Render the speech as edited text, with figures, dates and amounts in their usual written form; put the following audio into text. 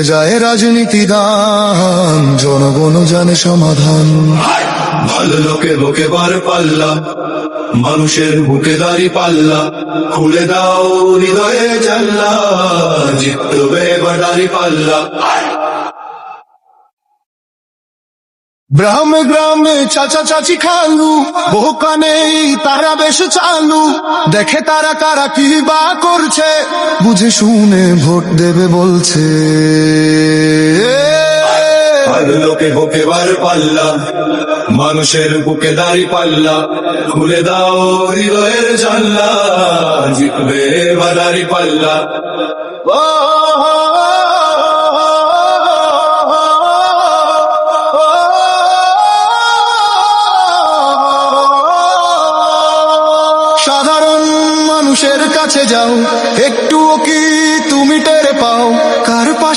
যায় রাজনীতি দান, জনগণ জানে সমাধান। ভালো লোকে বুকে বার পাল্লা, মানুষের বুকে দাড়ি পাল্লা, খুলে দাও হৃদয়ে জানলা, জিতবে এবার দাড়ি পাল্লা। গ্রামে গ্রামে চাচা চাচি খালু, বহু কানে তারা বেশ চালু, দেখে তারা কারা কি বা করছে, বুঝে শুনে ভোট দেবে বলছে। ভালো লোকে বুকে বার পাল্লা, মানুষের বুকে দাড়ি পাল্লা, খুলে দাও হৃদয়ের জানলা, জিতবে এবার দাড়ি পাল্লা। সাধারণ মানুষের কাছে যাও, একটুও কি তুমি টের পাও কার পাশা